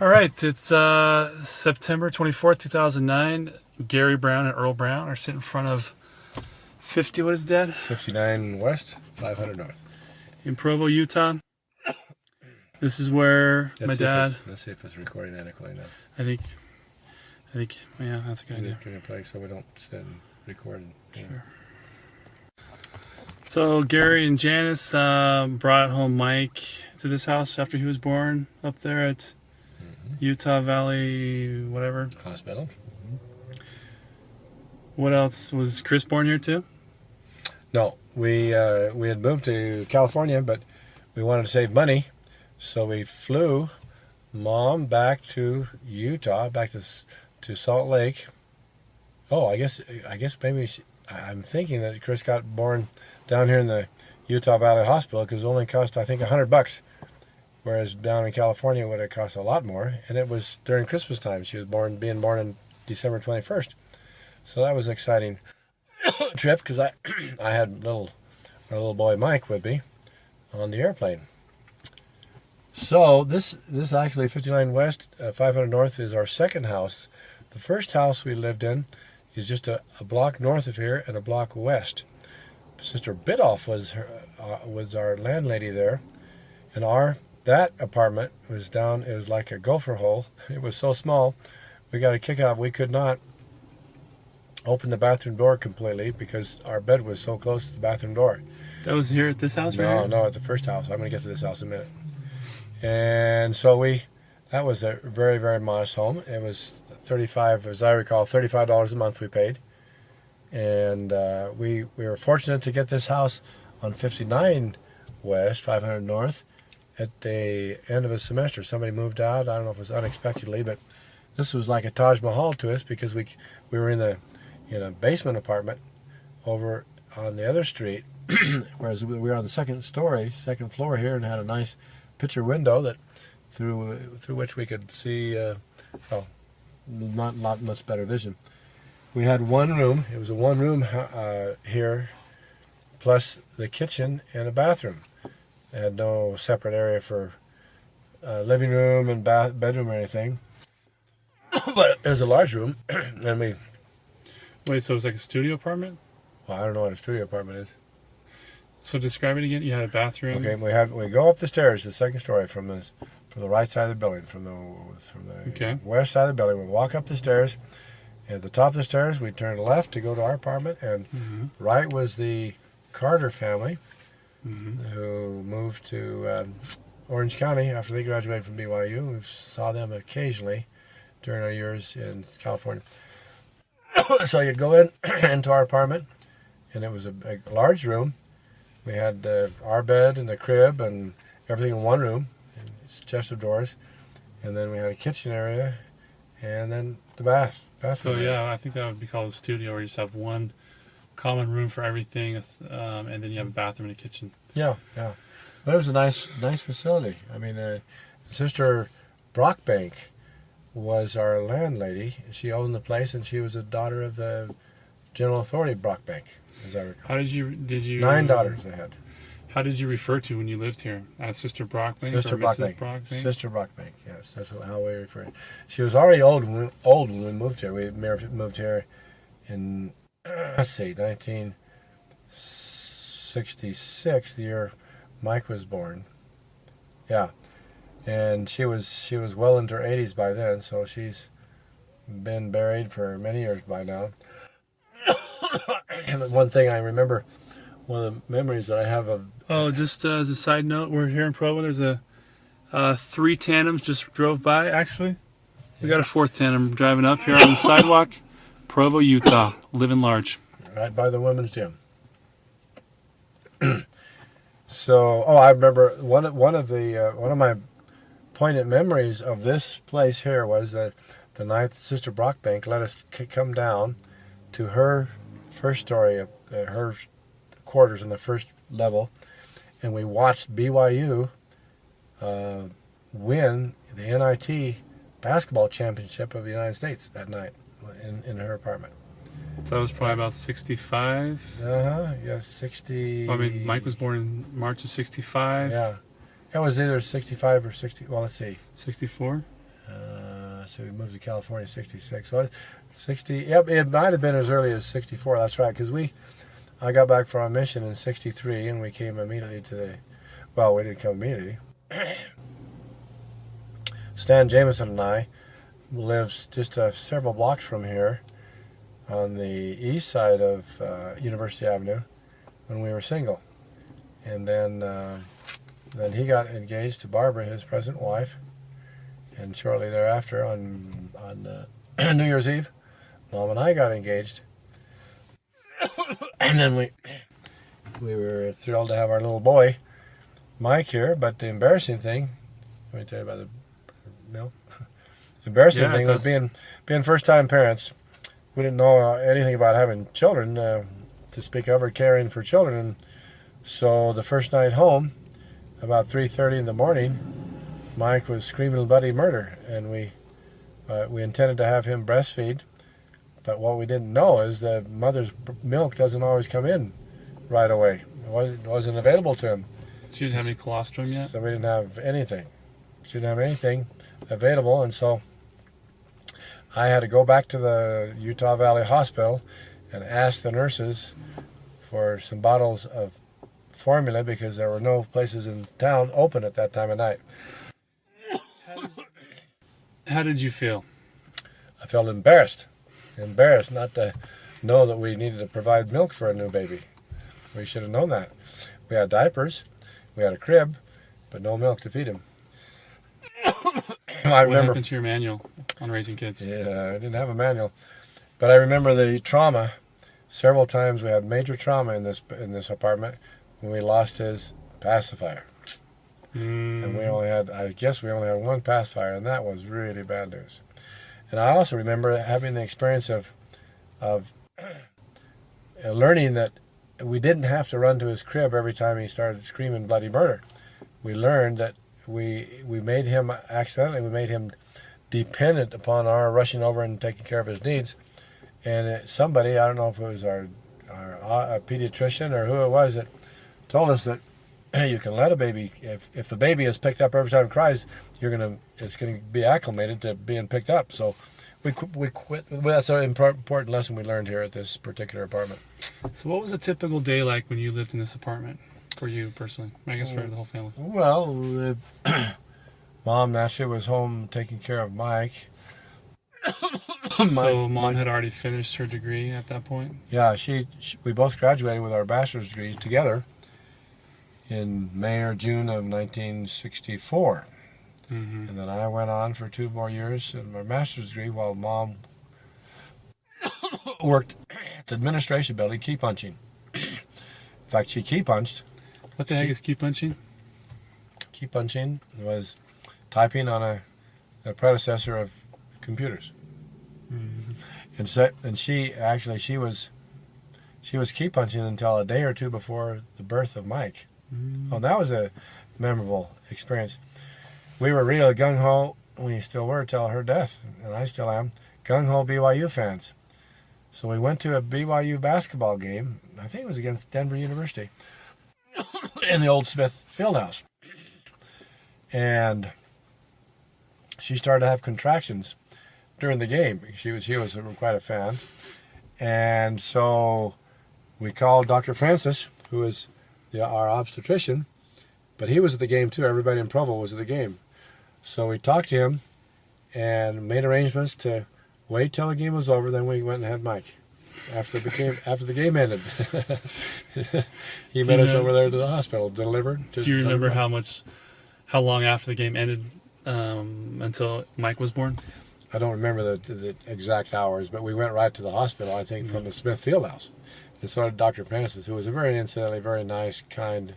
All right, it's September 24th, 2009. Gary Brown and Earl Brown are sitting in front of 50, what is it, Dad? 59 West, 500 North. In Provo, Utah. This is where my dad... Let's see if it's recording adequately now. I think, yeah, that's a good idea. Can you play so we don't sit and record? Sure. So Gary and Janice brought home Mike to this house after he was born up there at Utah Valley, whatever. Hospital. What else? Was Chris born here too? No, we had moved to California, but we wanted to save money, so we flew Mom back to Utah, back to Salt Lake. Oh, I guess maybe I'm thinking that Chris got born down here in the Utah Valley Hospital because it only cost, I think, $100, whereas down in California it would have cost a lot more. And it was during Christmas time. She was being born on December 21st, so that was an exciting trip because I had our little boy Mike with me on the airplane. So this actually 59 West, 500 North is our second house. The first house we lived in is just a block north of here and a block west. Sister Bidoff was our landlady there, and that apartment was down. It was like a gopher hole. It was so small, we got a kick out. We could not open the bathroom door completely because our bed was so close to the bathroom door. That was here at this house, right? No, at the first house. I'm going to get to this house in a minute. And so that was a very, very modest home. It was as I recall, $35 a month we paid. And we were fortunate to get this house on 59 West, 500 North, at the end of a semester. Somebody moved out. I don't know if it was unexpectedly, but this was like a Taj Mahal to us because we were in a basement apartment over on the other street, whereas we were on the second floor here, and had a nice picture window that through which we could see not much better vision. We had one room. It was a one room here, plus the kitchen and a bathroom. It had no separate area for living room and bedroom or anything. But it was a large room, and we... Wait, so it was like a studio apartment? Well, I don't know what a studio apartment is. So describe it again. You had a bathroom. Okay, we go up the stairs, the second story from the right side of the building, from the west side of the building. We walk up the stairs. At the top of the stairs, we turned left to go to our apartment, and right was the Carter family, who moved to Orange County after they graduated from BYU. We saw them occasionally during our years in California. So you'd go into our apartment, and it was a large room. We had our bed and the crib and everything in one room, and chest of drawers, and then we had a kitchen area, and then the bathroom. So yeah, I think that would be called a studio, where you just have one common room for everything, and then you have a bathroom and a kitchen. Yeah. But it was a nice facility. I mean, Sister Brockbank was our landlady. She owned the place, and she was a daughter of the General Authority Brockbank, as I recall. How did you 9 daughters they had. How did you refer to when you lived here? As Sister Brockbank Sister or Brockbank. Mrs. Brockbank? Sister Brockbank, yes. That's how we refer to it. She was already old when we moved here. We moved here in, 1966, the year Mike was born. Yeah. And she was well into her 80s by then, so she's been buried for many years by now. And one thing I remember, one of the memories that I have of... Oh, just as a side note, we're here in Provo. There's 3 tandems just drove by, actually. We got a 4th tandem driving up here on the sidewalk. Provo, Utah. Living large. Right by the women's gym. So, I remember one of my poignant memories of this place here was that the night that Sister Brockbank let us come down to her first story, her quarters on the first level, and we watched BYU win the NIT basketball championship of the United States that night in her apartment. So that was probably about 65. Yeah, 60. Well, I mean, Mike was born in March of 65. Yeah, it was either 65 or 60. Well, let's see. 64. So we moved to California in '66. So 60. Yep, it might have been as early as '64. That's right, because I got back from our mission in '63, and we came immediately to the. Well, we didn't come immediately. Stan Jameson and I lives just several blocks from here, on the east side of University Avenue, when we were single, and then he got engaged to Barbara, his present wife. And shortly thereafter, on New Year's Eve, Mom and I got engaged. And then we were thrilled to have our little boy, Mike, here. But the embarrassing thing, let me tell you about the embarrassing thing was being first-time parents. We didn't know anything about having children, to speak of, or caring for children. And so the first night home, about 3:30 in the morning, Mike was screaming bloody murder, and we intended to have him breastfeed, but what we didn't know is the mother's milk doesn't always come in right away. It wasn't available to him. She didn't have any colostrum yet? So we didn't have anything. She didn't have anything available, and so I had to go back to the Utah Valley Hospital and ask the nurses for some bottles of formula, because there were no places in town open at that time of night. How did you feel? I felt embarrassed not to know that we needed to provide milk for a new baby. We should have known that. We had diapers, we had a crib, but no milk to feed him. What happened to your manual on raising kids? Yeah, I didn't have a manual, but I remember the trauma. Several times we had major trauma in this apartment when we lost his pacifier. And I guess we only had one pacifier, and that was really bad news. And I also remember having the experience of learning that we didn't have to run to his crib every time he started screaming bloody murder. We learned that we made him dependent upon our rushing over and taking care of his needs. And somebody, I don't know if it was our pediatrician or who it was, that told us that you can let a baby, if the baby is picked up every time it cries, it's gonna be acclimated to being picked up. So we quit. Well, that's an important lesson we learned here at this particular apartment. So what was a typical day like when you lived in this apartment, for you personally? I guess for the whole family. Well, Mom naturally was home taking care of Mike. So Mom had already finished her degree at that point? Yeah, we both graduated with our bachelor's degrees together in May or June of 1964. Mm-hmm. And then I went on for 2 more years in my master's degree while Mom worked at the administration building key punching. In fact, she key punched. What the heck is key punching? Key punching was typing on a predecessor of computers. Mm-hmm. And she was key punching until a day or two before the birth of Mike. Mm-hmm. Oh, that was a memorable experience. We were real gung-ho, we still were till her death, and I still am, gung-ho BYU fans. So we went to a BYU basketball game, I think it was against Denver University, in the old Smith Fieldhouse. And she started to have contractions during the game. She was quite a fan. And so we called Dr. Francis, who is our obstetrician, but he was at the game too. Everybody in Provo was at the game. So we talked to him and made arrangements to wait till the game was over. Then we went and had Mike after the game ended. He met us over there to the hospital, delivered. Do you remember how long after the game ended until Mike was born? I don't remember the exact hours, but we went right to the hospital, I think, from the Smith Fieldhouse. And so did Dr. Francis, who was a very nice, kind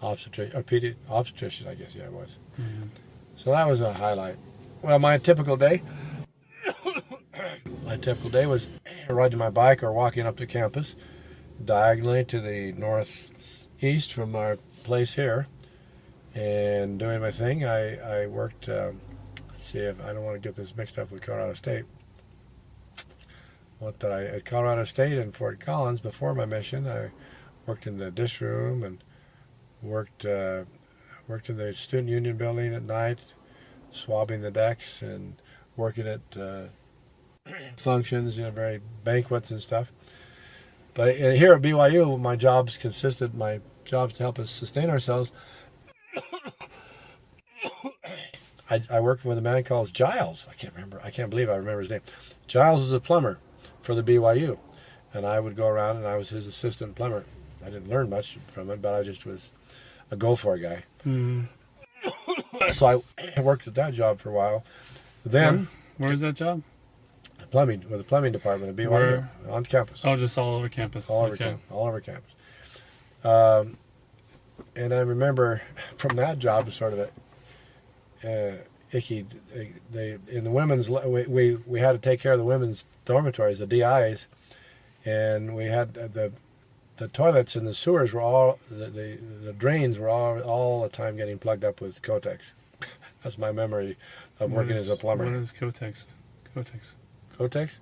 obstetrician, I guess, it was. Mm-hmm. So that was a highlight. Well, my typical day was riding my bike or walking up to campus, diagonally to the northeast from our place here, and doing my thing. I worked, let's see if I don't want to get this mixed up with Colorado State. At Colorado State in Fort Collins before my mission, I worked in the dish room and worked in the student union building at night, swabbing the decks and working at functions, very banquets and stuff. But here at BYU, my jobs to help us sustain ourselves. I worked with a man called Giles. I can't believe I remember his name. Giles was a plumber for the BYU, and I would go around and I was his assistant plumber. I didn't learn much from it, but I just was a go-for guy. So I worked at that job for a while. Then, where's that job? Plumbing, with the plumbing department at BYU on campus. Oh, just all over campus. All over campus. And I remember from that job, sort of icky. In the women's, we had to take care of the women's dormitories, the DIs, and we had the toilets and the sewers were all the drains were all the time getting plugged up with Kotex. That's my memory of working as a plumber. What is Kotex? Kotex. Kotex?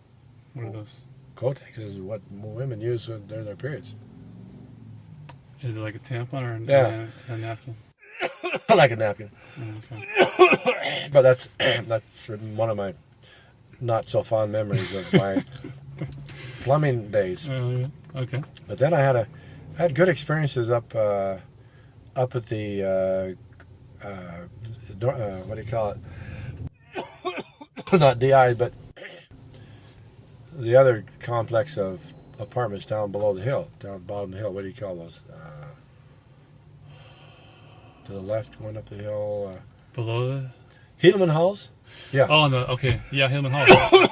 What are those? Kotex is what women use during their periods. Is it like a tampon or a napkin? Like a napkin. Okay. But that's one of my not so fond memories of my plumbing days. Yeah. Okay. But then I had good experiences up at the what do you call it? Not DI, but the other complex of apartments down below the hill, down the bottom of the hill. What do you call those? To the left, going up the hill. Below the Helaman Halls. Yeah. Oh, okay. Yeah, Hillman Hall.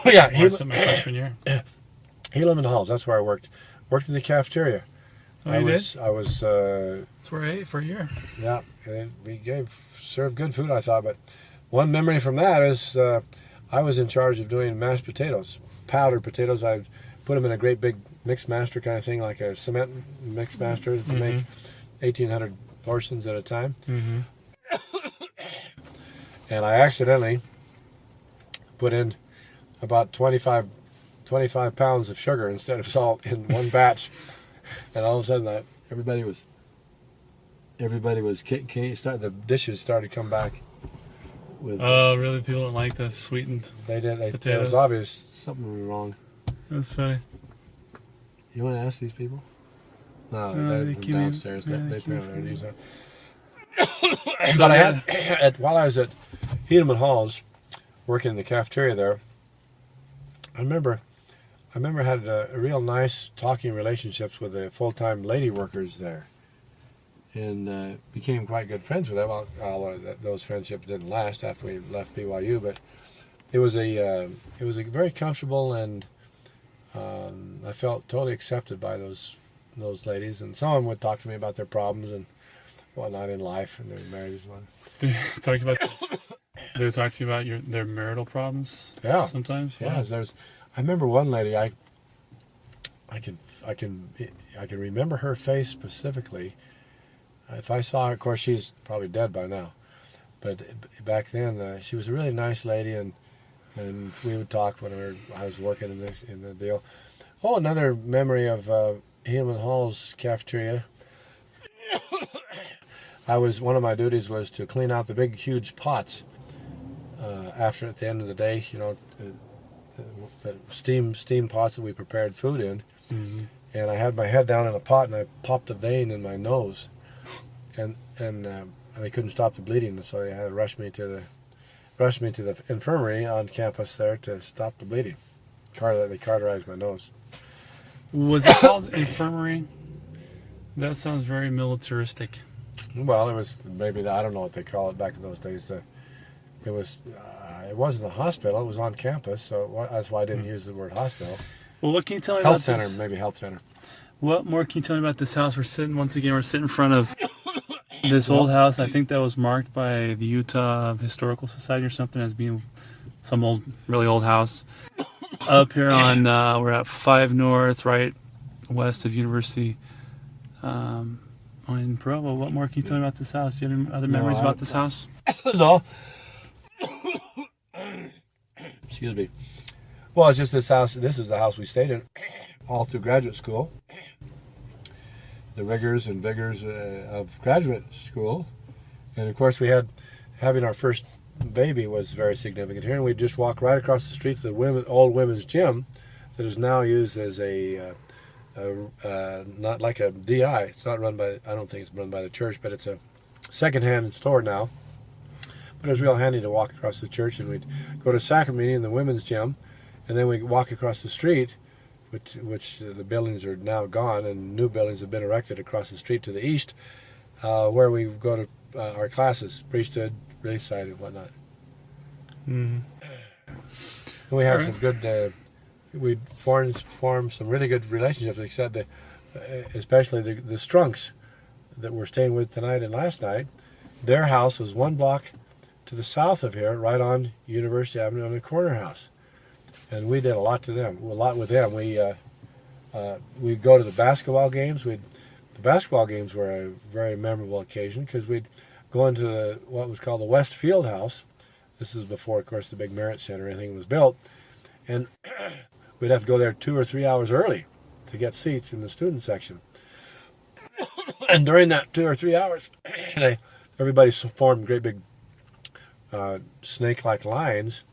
Yeah, I spent my freshman year. Helaman Halls. That's where I worked. Worked in the cafeteria. Oh, you did? I was. That's where I ate for a year. Yeah, and we served good food, I thought. But one memory from that is I was in charge of doing mashed potatoes, powdered potatoes. I put them in a great big mix master kind of thing, like a cement mix master to make 1,800 portions at a time. And I accidentally put in about 25 pounds of sugar instead of salt in one batch, and all of a sudden everybody was the dishes started to come back with really? People don't like the sweetened potatoes? It was obvious something was wrong. That's funny. You want to ask these people? No, they they're came in. downstairs. Yeah, They they came apparently use that. So But I had while I was at Helaman Halls working in the cafeteria there, I remember I had a real nice talking relationships with the full-time lady workers there, and became quite good friends with them. Although those friendships didn't last after we left BYU, but it was a very comfortable, and I felt totally accepted by those ladies. And some of them would talk to me about their problems and whatnot in life and their marriages. They talk to you about their marital problems. Yeah. Sometimes. Yeah. I remember one lady. I can remember her face specifically. If I saw her, of course, she's probably dead by now. But back then, she was a really nice lady, and we would talk whenever I was working in the deal. Oh, another memory of Helaman Hall's cafeteria. One of my duties was to clean out the big, huge pots at the end of the day. The steam pots that we prepared food in. And I had my head down in a pot, and I popped a vein in my nose, and they couldn't stop the bleeding, so they had to rush me to the infirmary on campus there to stop the bleeding. They cauterized my nose. Was it called infirmary? That sounds very militaristic. Well, it was maybe I don't know what they call it back in those days. It wasn't a hospital; it was on campus, so that's why I didn't use the word hospital. Well, what can you tell me Health about center, this? maybe health center. What more can you tell me about this house? We're sitting in front of this old house. I think that was marked by the Utah Historical Society or something as being some really old house. Up here on, we're at 5 North, right west of University in Provo. What more can you tell me about this house? Do you have any other memories about this house? No. Excuse me. Well, it's just this house. This is the house we stayed in all through graduate school. The rigors and vigors of graduate school. And of course, having our first baby was very significant here, and we'd just walk right across the street to the old women's gym that is now used as not like a DI. It's not run by, I don't think it's run by the church, but it's a second-hand store now. But it was real handy to walk across the church, and we'd go to sacrament meeting in the women's gym, and then we'd walk across the street, which the buildings are now gone, and new buildings have been erected across the street to the east, where we go to our classes, priesthood, race side, and whatnot. Mm-hmm. And we had some good, we formed some really good relationships, except especially the Strunks that we're staying with tonight and last night. Their house was 1 block to the south of here, right on University Avenue, on the corner house. And we did a lot with them. We'd go to the basketball games. The basketball games were a very memorable occasion because we'd go into what was called the West Field House. This is before, of course, the big Merit Center, everything was built. And we'd have to go there 2 or 3 hours early to get seats in the student section. And during that 2 or 3 hours, everybody formed great big snake-like lines,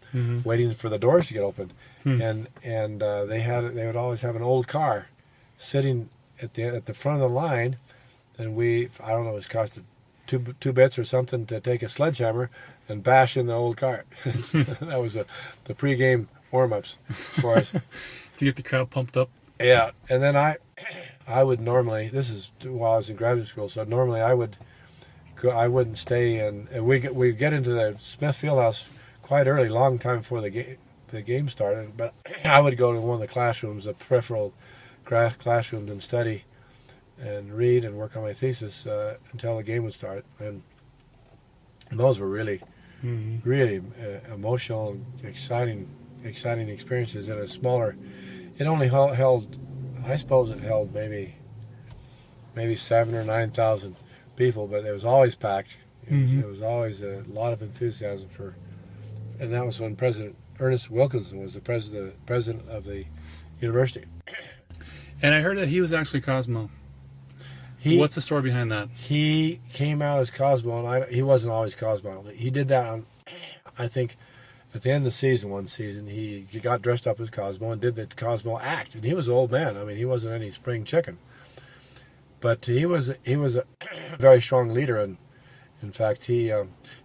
waiting for the doors to get opened. And they would always have an old car sitting at the front of the line, and I don't know, it was costed two bits or something to take a sledgehammer and bash in the old car. That was the pre-game warm-ups for us. To get the crowd pumped up. Yeah, and then I would normally, this is while I was in graduate school, so normally I wouldn't stay, and we get into the Smith Fieldhouse quite early, long time before the game started. But I would go to one of the classrooms, the peripheral classrooms, and study and read and work on my thesis until the game would start. And those were really, really emotional, exciting experiences in a smaller. It only held, I suppose it held maybe 7,000 or 9,000 people, but it was always packed. It was always a lot of enthusiasm for, and that was when President Ernest Wilkinson was the president of the university. And I heard that he was actually Cosmo. What's the story behind that? He came out as Cosmo, and he wasn't always Cosmo. He did that on, I think, at the end of the season, one season, he got dressed up as Cosmo and did the Cosmo act. And he was an old man. I mean, he wasn't any spring chicken. But he was a very strong leader, and in fact, he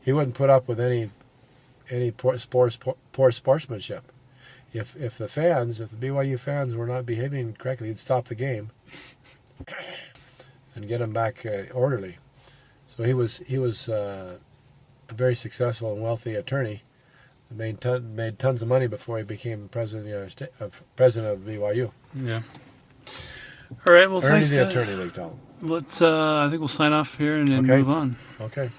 wouldn't put up with any poor sportsmanship. If the BYU fans were not behaving correctly, he'd stop the game and get them back orderly. So he was a very successful and wealthy attorney. Made tons of money before he became president of BYU. Yeah. All right. Well, Ernie thanks. the attorney, they call him. Let's. I think we'll sign off here and Okay. move on. Okay.